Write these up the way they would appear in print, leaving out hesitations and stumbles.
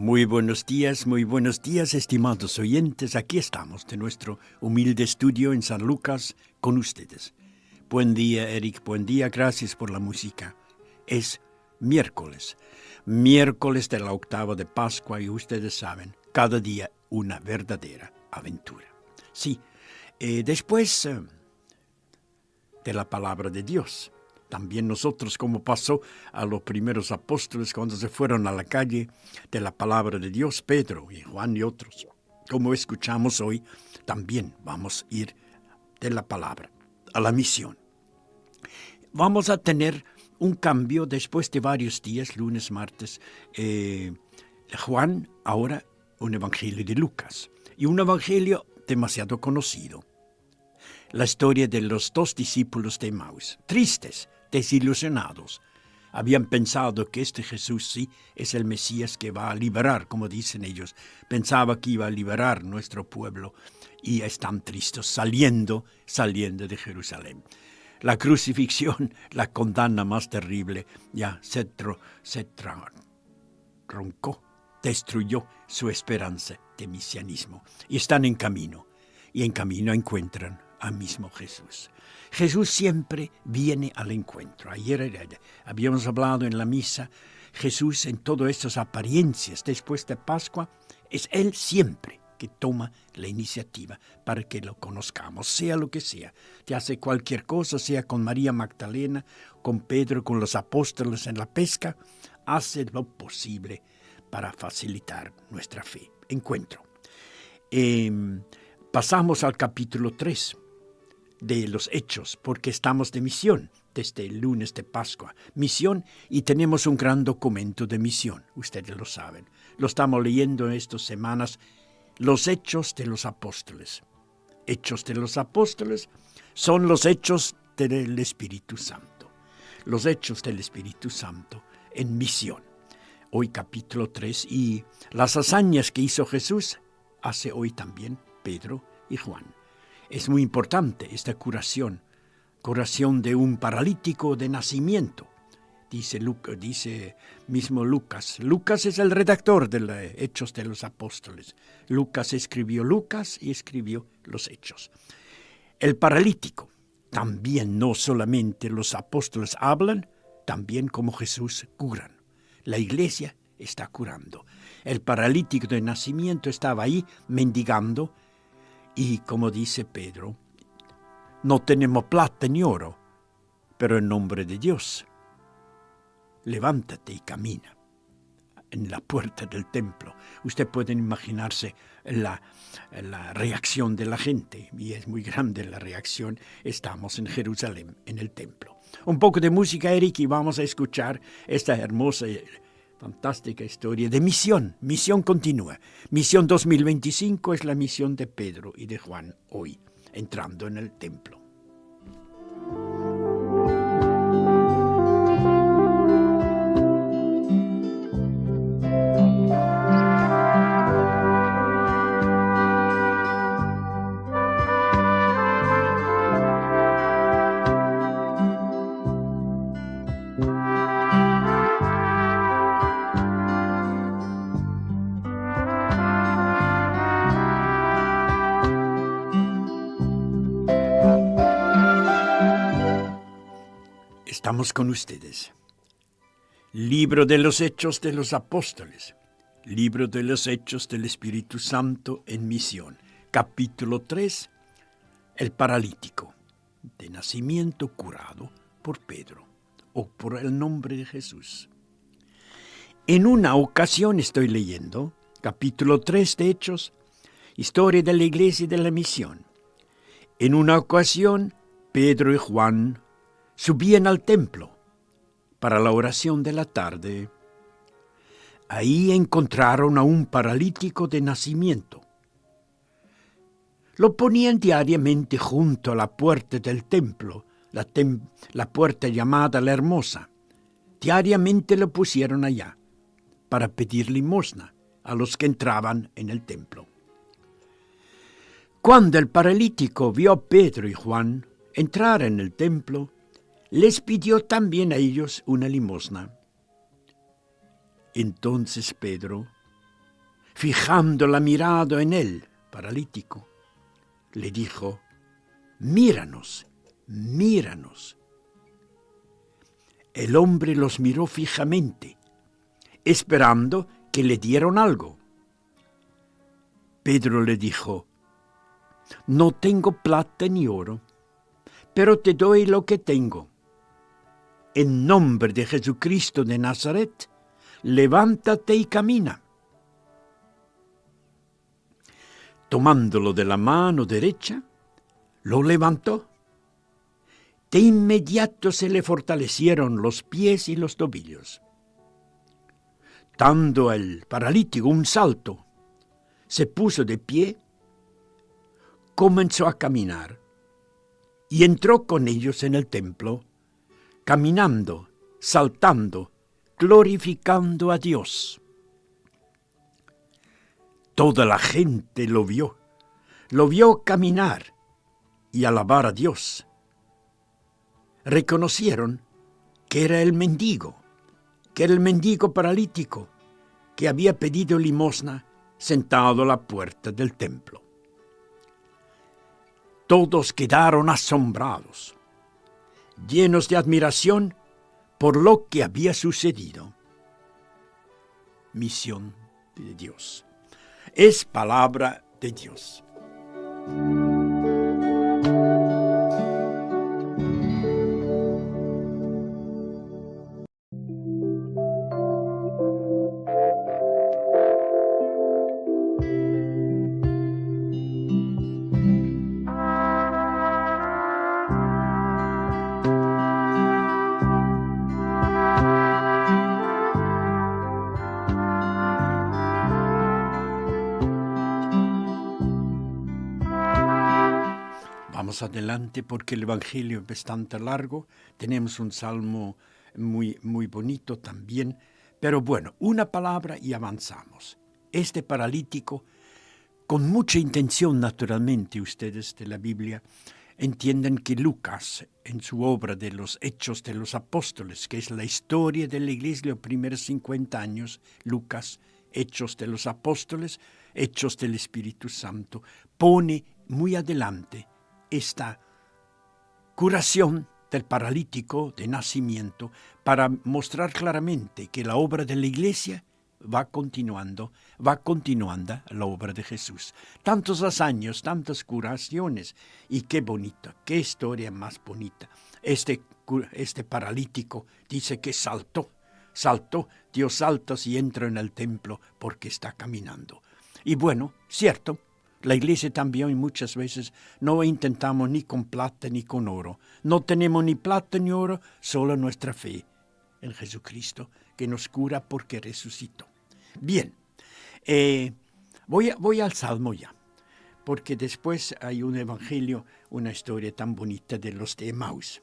Muy buenos días, estimados oyentes. Aquí estamos de nuestro humilde estudio en San Lucas con ustedes. Buen día, Eric, buen día, gracias por la música. Es miércoles de la octava de Pascua y ustedes saben, cada día una verdadera aventura. Sí, después de la palabra de Dios. También nosotros, como pasó a los primeros apóstoles cuando se fueron a la calle de la palabra de Dios, Pedro y Juan y otros. Como escuchamos hoy, también vamos a ir de la palabra a la misión. Vamos a tener un cambio después de varios días, lunes, martes. Juan, ahora un evangelio de Lucas y un evangelio demasiado conocido. La historia de los 2 discípulos de Emaús, tristes, desilusionados. Habían pensado que este Jesús sí es el Mesías que va a liberar, como dicen ellos. Pensaba que iba a liberar nuestro pueblo y están tristes saliendo de Jerusalén. La crucifixión, la condena más terrible, ya se roncó, destruyó su esperanza de mesianismo. Y están en camino, y en camino encuentran al mismo Jesús. Jesús siempre viene al encuentro. Ayer habíamos hablado en la misa, Jesús en todas estas apariencias después de Pascua, es Él siempre que toma la iniciativa para que lo conozcamos, sea lo que sea. Te hace cualquier cosa, sea con María Magdalena, con Pedro, con los apóstoles en la pesca, hace lo posible para facilitar nuestra fe. Encuentro. Pasamos al capítulo 3 de los Hechos, porque estamos de misión desde el lunes de Pascua. Misión, y tenemos un gran documento de misión, ustedes lo saben. Lo estamos leyendo en estas semanas, los Hechos de los Apóstoles. Hechos de los Apóstoles son los Hechos del Espíritu Santo. Los Hechos del Espíritu Santo en misión. Hoy capítulo 3, y las hazañas que hizo Jesús, hace hoy también Pedro y Juan. Es muy importante esta curación de un paralítico de nacimiento, dice mismo Lucas. Lucas es el redactor de los Hechos de los Apóstoles. Lucas escribió Lucas y escribió los Hechos. El paralítico, también no solamente los apóstoles hablan, también como Jesús curan. La iglesia está curando. El paralítico de nacimiento estaba ahí mendigando. Y como dice Pedro, no tenemos plata ni oro, pero en nombre de Dios, levántate y camina en la puerta del templo. Usted puede imaginarse la reacción de la gente, y es muy grande la reacción. Estamos en Jerusalén, en el templo. Un poco de música, Eric, y vamos a escuchar esta hermosa fantástica historia de misión. Misión continúa. Misión 2025 es la misión de Pedro y de Juan hoy, entrando en el templo. Estamos con ustedes. Libro de los Hechos de los Apóstoles. Libro de los Hechos del Espíritu Santo en misión. Capítulo 3. El paralítico de nacimiento curado por Pedro o por el nombre de Jesús. En una ocasión estoy leyendo, capítulo 3 de Hechos, historia de la iglesia y de la misión. En una ocasión, Pedro y Juan subían al templo para la oración de la tarde. Ahí encontraron a un paralítico de nacimiento. Lo ponían diariamente junto a la puerta del templo, la puerta llamada la Hermosa. Diariamente lo pusieron allá para pedir limosna a los que entraban en el templo. Cuando el paralítico vio a Pedro y Juan entrar en el templo, les pidió también a ellos una limosna. Entonces Pedro, fijando la mirada en él, paralítico, le dijo: míranos, míranos. El hombre los miró fijamente, esperando que le dieran algo. Pedro le dijo: no tengo plata ni oro, pero te doy lo que tengo. En nombre de Jesucristo de Nazaret, levántate y camina. Tomándolo de la mano derecha, lo levantó. De inmediato se le fortalecieron los pies y los tobillos. Dando al paralítico un salto, se puso de pie, comenzó a caminar y entró con ellos en el templo, caminando, saltando, glorificando a Dios. Toda la gente lo vio caminar y alabar a Dios. Reconocieron que era el mendigo paralítico que había pedido limosna sentado a la puerta del templo. Todos quedaron asombrados, llenos de admiración por lo que había sucedido. Misión de Dios. Es palabra de Dios. Vamos adelante porque el Evangelio es bastante largo. Tenemos un salmo muy bonito también. Pero bueno, una palabra y avanzamos. Este paralítico, con mucha intención naturalmente, ustedes de la Biblia entienden que Lucas, en su obra de los Hechos de los Apóstoles, que es la historia de la Iglesia los primeros 50 años, Lucas, Hechos de los Apóstoles, Hechos del Espíritu Santo, pone muy adelante esta curación del paralítico de nacimiento para mostrar claramente que la obra de la Iglesia va continuando la obra de Jesús. Tantos años, tantas curaciones, y qué bonita, qué historia más bonita. Este paralítico dice que saltó, dio saltos y entró en el templo porque está caminando. Y bueno, cierto, la Iglesia también muchas veces no intentamos ni con plata ni con oro. No tenemos ni plata ni oro, solo nuestra fe en Jesucristo, que nos cura porque resucitó. Bien, voy al Salmo ya, porque después hay un evangelio, una historia tan bonita de los de Emaús.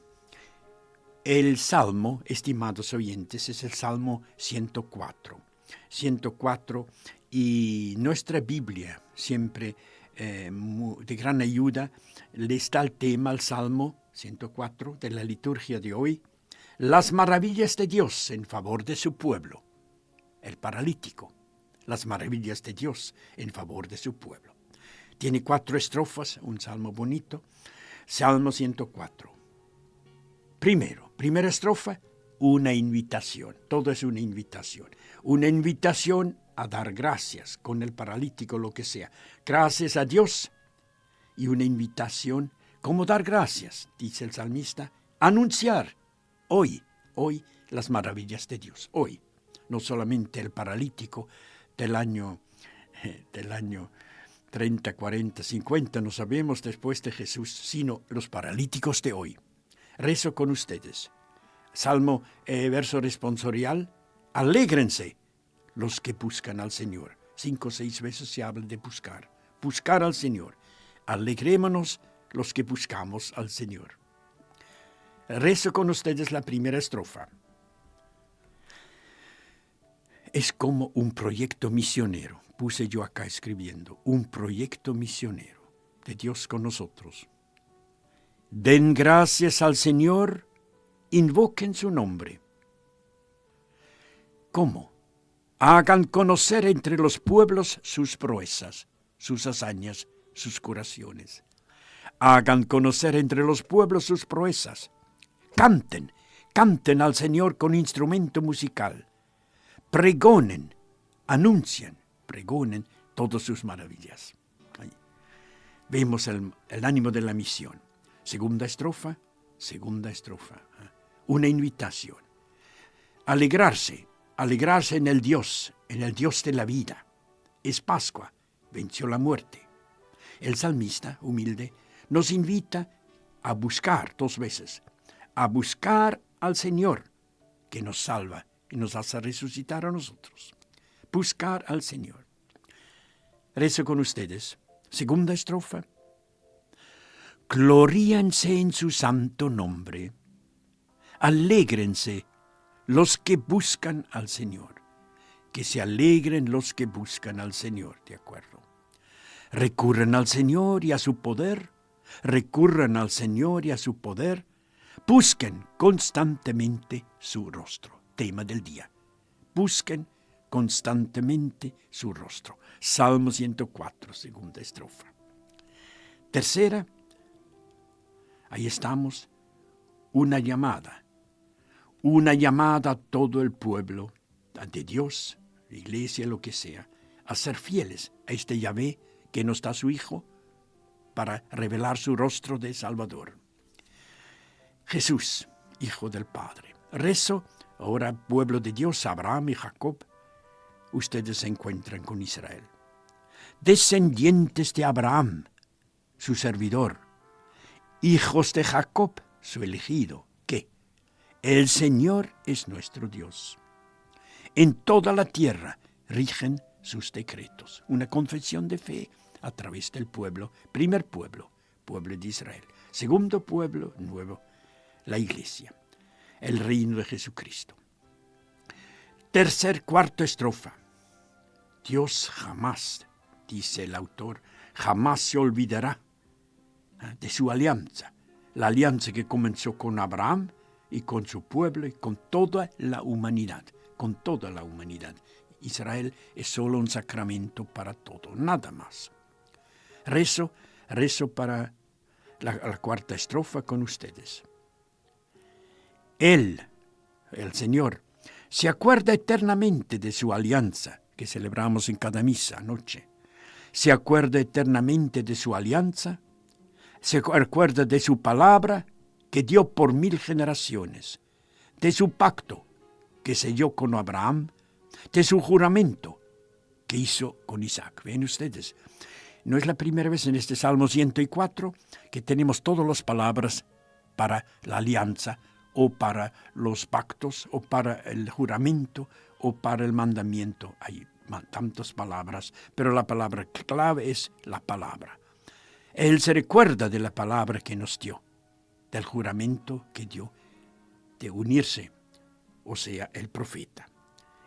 El Salmo, estimados oyentes, es el Salmo 104. 104, y nuestra Biblia siempre de gran ayuda le está el tema al Salmo 104 de la liturgia de hoy: las maravillas de Dios en favor de su pueblo. El paralítico, las maravillas de Dios en favor de su pueblo. Tiene 4 estrofas, un salmo bonito. Salmo 104. Primera estrofa, una invitación. Todo es una invitación. Una invitación a dar gracias con el paralítico, lo que sea. Gracias a Dios. Y una invitación, ¿cómo dar gracias? Dice el salmista, anunciar hoy las maravillas de Dios. Hoy, no solamente el paralítico del año 30, 40, 50, no sabemos después de Jesús, sino los paralíticos de hoy. Rezo con ustedes. Salmo, verso responsorial: alégrense los que buscan al Señor. 5 o 6 veces se habla de buscar al Señor. Alegrémonos los que buscamos al Señor. Rezo con ustedes la primera estrofa. Es como un proyecto misionero. Puse yo acá escribiendo, un proyecto misionero de Dios con nosotros. Den gracias al Señor, invoquen su nombre. ¿Cómo? Hagan conocer entre los pueblos sus proezas, sus hazañas, sus curaciones. Hagan conocer entre los pueblos sus proezas. Canten, canten al Señor con instrumento musical. Pregonen, anuncien, pregonen todas sus maravillas. Ahí vemos el ánimo de la misión. Segunda estrofa. Una invitación. Alegrarse en el Dios de la vida. Es Pascua, venció la muerte. El salmista, humilde, nos invita a buscar 2 veces, a buscar al Señor que nos salva y nos hace resucitar a nosotros. Buscar al Señor. Rezo con ustedes. Segunda estrofa. Gloríense en su santo nombre. Alégrense los que buscan al Señor. Que se alegren los que buscan al Señor, ¿de acuerdo? Recurran al Señor y a su poder. Recurran al Señor y a su poder. Busquen constantemente su rostro. Tema del día. Busquen constantemente su rostro. Salmo 104, segunda estrofa. Tercera, ahí estamos, una llamada a todo el pueblo, de Dios, iglesia, lo que sea, a ser fieles a este Yahvé que nos da su Hijo para revelar su rostro de Salvador. Jesús, Hijo del Padre. Rezo, ahora pueblo de Dios, Abraham y Jacob, ustedes se encuentran con Israel. Descendientes de Abraham, su servidor, hijos de Jacob, su elegido, que el Señor es nuestro Dios. En toda la tierra rigen sus decretos. Una confesión de fe a través del pueblo, primer pueblo de Israel. Segundo pueblo, nuevo, la iglesia, el reino de Jesucristo. Cuarta estrofa. Dios jamás, dice el autor, jamás se olvidará de su alianza. La alianza que comenzó con Abraham y con su pueblo y con toda la humanidad. Israel es solo un sacramento para todo, nada más. Rezo para la cuarta estrofa con ustedes. Él, el Señor, se acuerda eternamente de su alianza que celebramos en cada misa anoche. Se acuerda eternamente de su alianza, se acuerda de su palabra que dio por 1000 generaciones, de su pacto que selló con Abraham, de su juramento que hizo con Isaac. ¿Ven ustedes? No es la primera vez en este Salmo 104 que tenemos todas las palabras para la alianza, o para los pactos, o para el juramento, o para el mandamiento. Hay tantas palabras, pero la palabra clave es la palabra. Él se recuerda de la palabra que nos dio, del juramento que dio, de unirse, o sea, el profeta,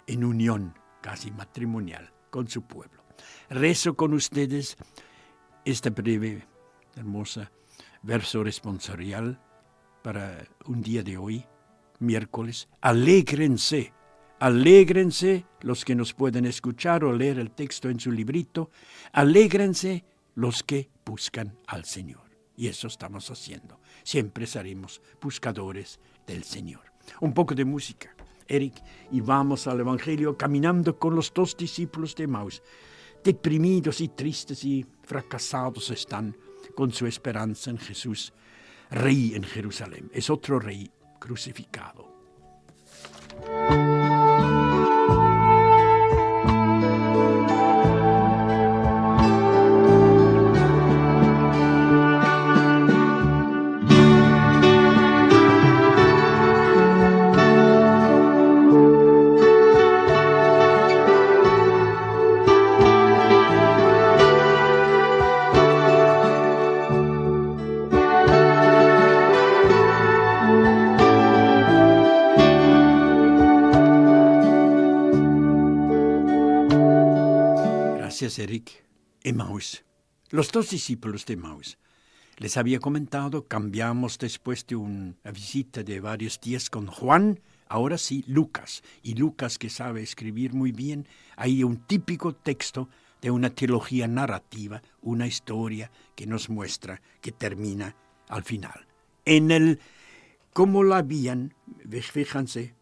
en unión casi matrimonial con su pueblo. Rezo con ustedes esta breve, hermosa verso responsorial para un día de hoy, miércoles. Alégrense los que nos pueden escuchar o leer el texto en su librito. Alégrense los que buscan al Señor. Y eso estamos haciendo. Siempre seremos buscadores del Señor. Un poco de música, Eric, y vamos al Evangelio caminando con los 2 discípulos de Emaús. Deprimidos y tristes y fracasados están con su esperanza en Jesús, Rey en Jerusalén. Es otro rey crucificado. Gracias, Eric. Emaús. Los 2 discípulos de Emaús. Les había comentado, cambiamos después de una visita de varios días con Juan Ahora sí, Lucas. Y Lucas, que sabe escribir muy bien, hay un típico texto de una teología narrativa, una historia que nos muestra que termina al final. Cómo lo habían, fíjense,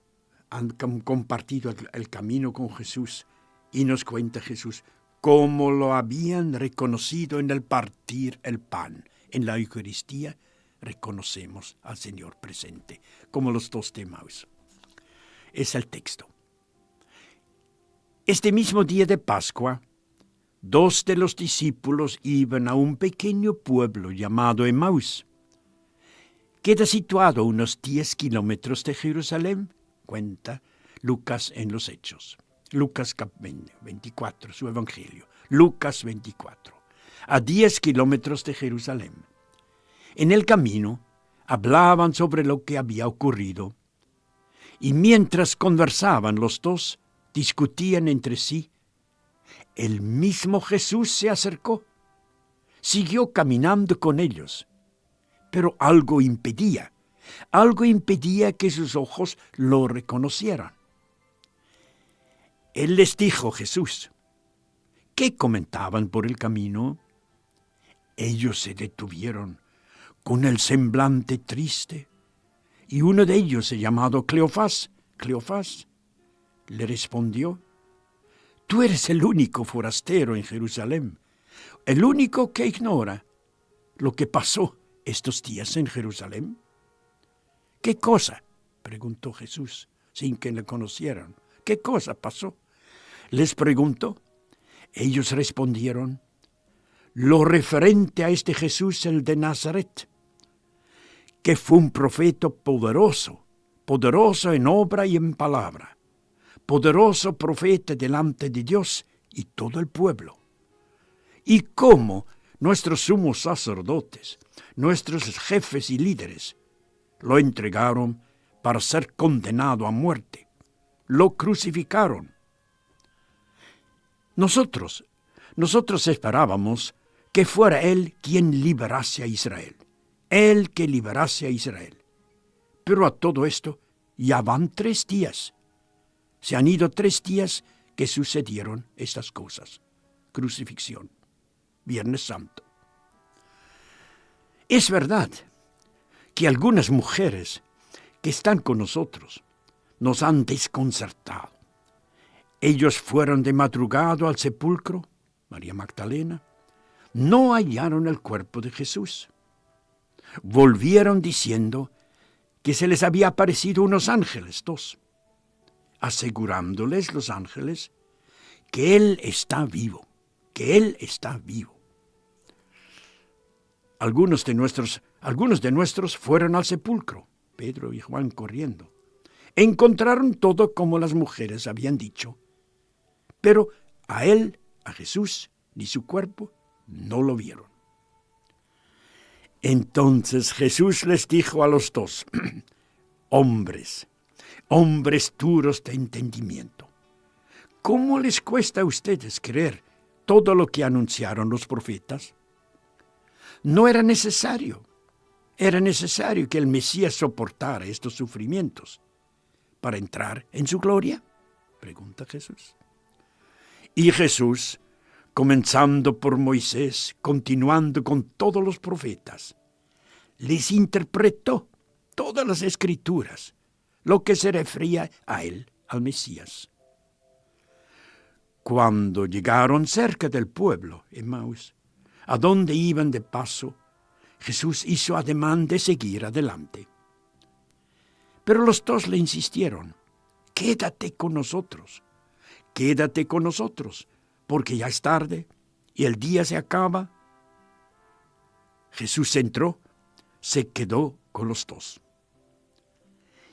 han compartido el camino con Jesús y nos cuenta Jesús cómo lo habían reconocido en el partir el pan. En la Eucaristía reconocemos al Señor presente, como los dos de Emmaus. Es el texto. Este mismo día de Pascua, 2 de los discípulos iban a un pequeño pueblo llamado Emmaus. Queda situado a unos 10 kilómetros de Jerusalén, cuenta Lucas en los Hechos. Lucas 24, su Evangelio. Lucas 24. A 10 kilómetros de Jerusalén. En el camino hablaban sobre lo que había ocurrido. Y mientras conversaban los dos, discutían entre sí. El mismo Jesús se acercó. Siguió caminando con ellos. Pero algo impedía que sus ojos lo reconocieran. Él les dijo, Jesús, ¿qué comentaban por el camino? Ellos se detuvieron con el semblante triste, y uno de ellos, llamado Cleofás, le respondió, tú eres el único forastero en Jerusalén, el único que ignora lo que pasó estos días en Jerusalén. ¿Qué cosa? Preguntó Jesús, sin que le conocieran. ¿Qué cosa pasó? Les preguntó. Ellos respondieron, lo referente a este Jesús, el de Nazaret, que fue un profeta poderoso en obra y en palabra, poderoso profeta delante de Dios y todo el pueblo. Y cómo nuestros sumos sacerdotes, nuestros jefes y líderes, lo entregaron para ser condenado a muerte. Lo crucificaron. Nosotros esperábamos que fuera Él quien liberase a Israel. Él que liberase a Israel. Pero a todo esto ya van 3 días. Se han ido 3 días que sucedieron estas cosas. Crucifixión. Viernes Santo. Es verdad que algunas mujeres que están con nosotros nos han desconcertado. Ellos fueron de madrugada al sepulcro, María Magdalena, no hallaron el cuerpo de Jesús. Volvieron diciendo que se les había aparecido unos ángeles, 2, asegurándoles los ángeles que Él está vivo, Algunos de nuestros fueron al sepulcro, Pedro y Juan corriendo. Encontraron todo como las mujeres habían dicho, pero a Él, a Jesús, ni su cuerpo, no lo vieron. Entonces Jesús les dijo a los 2, hombres duros de entendimiento, ¿cómo les cuesta a ustedes creer todo lo que anunciaron los profetas? No era necesario que el Mesías soportara estos sufrimientos para entrar en su gloria, pregunta Jesús. Y Jesús, comenzando por Moisés, continuando con todos los profetas, les interpretó todas las escrituras, lo que se refería a él, al Mesías. Cuando llegaron cerca del pueblo, Emmaus, a donde iban de paso, Jesús hizo ademán de seguir adelante. Pero los 2 le insistieron, quédate con nosotros, porque ya es tarde y el día se acaba. Jesús entró, se quedó con los 2.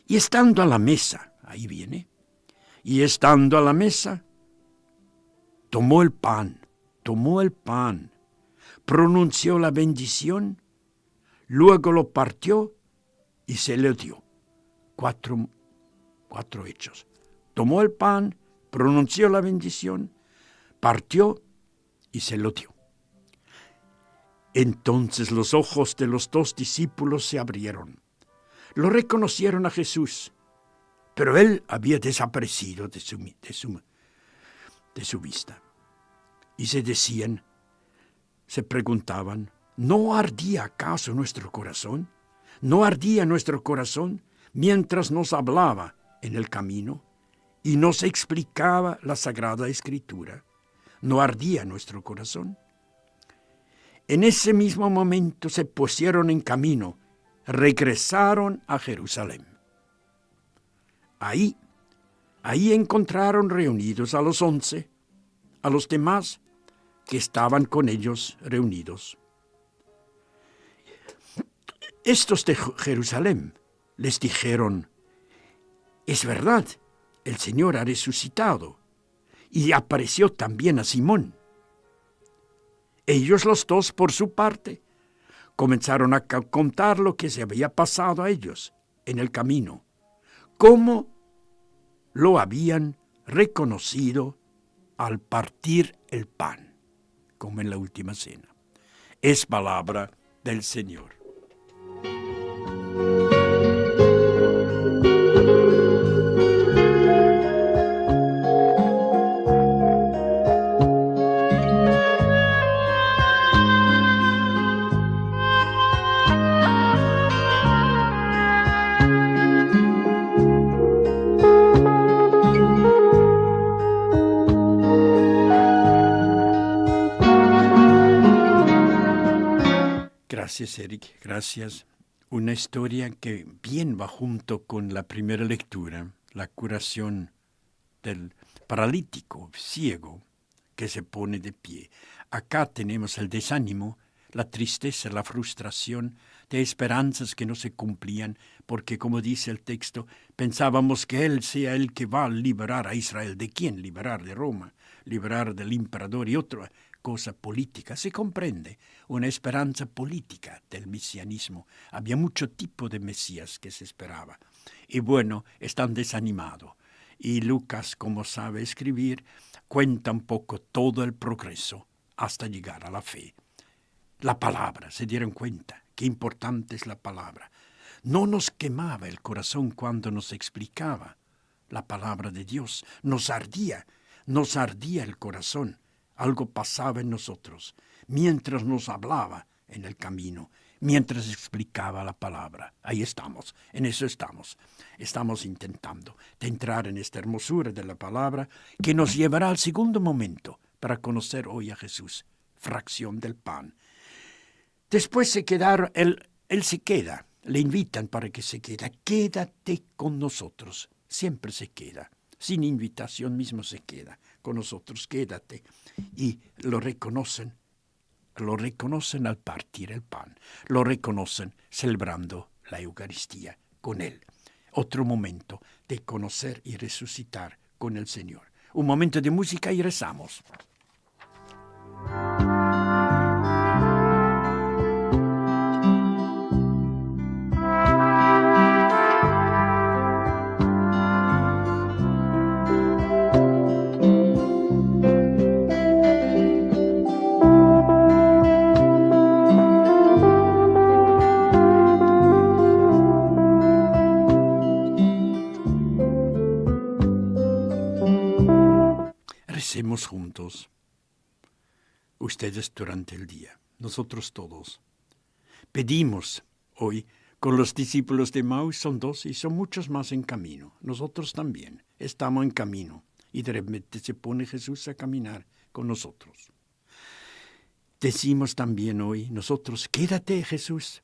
Y estando a la mesa, tomó el pan, pronunció la bendición, luego lo partió y se lo dio. 4 hechos. Tomó el pan, pronunció la bendición, partió y se lo dio. Entonces los ojos de los 2 discípulos se abrieron. Lo reconocieron a Jesús, pero él había desaparecido de su vista. Y se preguntaban, ¿no ardía acaso nuestro corazón? ¿No ardía nuestro corazón mientras nos hablaba en el camino y nos explicaba la Sagrada Escritura? ¿No ardía nuestro corazón? En ese mismo momento se pusieron en camino, regresaron a Jerusalén. Ahí encontraron reunidos a los 11, a los demás que estaban con ellos reunidos. Estos de Jerusalén les dijeron, es verdad, el Señor ha resucitado y apareció también a Simón. Ellos los dos, por su parte, comenzaron a contar lo que se había pasado a ellos en el camino, cómo lo habían reconocido al partir el pan, como en la última cena. Es palabra del Señor. Gracias, Eric, gracias. Una historia que bien va junto con la primera lectura, la curación del paralítico ciego que se pone de pie. Acá tenemos el desánimo, la tristeza, la frustración de esperanzas que no se cumplían, porque como dice el texto, pensábamos que Él sea el que va a liberar a Israel. ¿De quién? Liberar de Roma, liberar del emperador y otra cosa política. Se comprende, una esperanza política del mesianismo. Había mucho tipo de Mesías que se esperaba. Y bueno, están desanimados. Y Lucas, como sabe escribir, cuenta un poco todo el progreso hasta llegar a la fe. La palabra, se dieron cuenta, qué importante es la palabra. No nos quemaba el corazón cuando nos explicaba la palabra de Dios. Nos ardía el corazón. Algo pasaba en nosotros mientras nos hablaba en el camino, mientras explicaba la palabra. Ahí estamos, en eso estamos. Estamos intentando de entrar en esta hermosura de la palabra que nos llevará al segundo momento para conocer hoy a Jesús. Fracción del pan. Después se quedaron, él se queda, le invitan para que se quede. Quédate con nosotros. Siempre se queda. Sin invitación mismo se queda con nosotros. Quédate. Y lo reconocen al partir el pan. Lo reconocen celebrando la Eucaristía con Él. Otro momento de conocer y resucitar con el Señor. Un momento de música y rezamos. Recemos juntos, ustedes durante el día, nosotros todos. Pedimos hoy, con los discípulos de Maús son 12 y son muchos más en camino. Nosotros también estamos en camino y de repente se pone Jesús a caminar con nosotros. Decimos también hoy nosotros, quédate Jesús,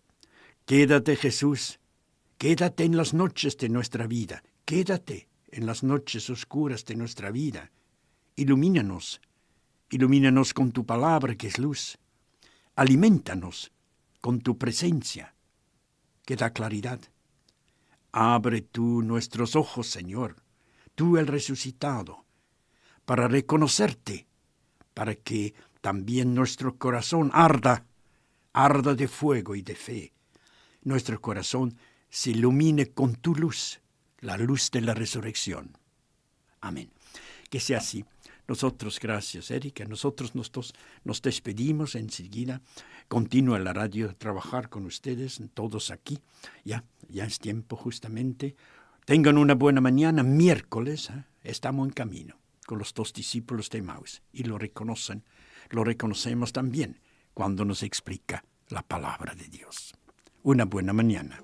quédate Jesús, quédate en las noches de nuestra vida, quédate en las noches oscuras de nuestra vida. Ilumínanos con tu palabra que es luz. Aliméntanos con tu presencia que da claridad. Abre tú nuestros ojos, Señor, tú el resucitado, para reconocerte, para que también nuestro corazón arda de fuego y de fe. Nuestro corazón se ilumine con tu luz, la luz de la resurrección. Amén. Que sea así. Nosotros, gracias, Erika. Nosotros nos despedimos enseguida. Continúa la radio a trabajar con ustedes, todos aquí. Ya es tiempo justamente. Tengan una buena mañana. Miércoles estamos en camino con los 2 discípulos de Emaús y lo reconocemos también cuando nos explica la palabra de Dios. Una buena mañana.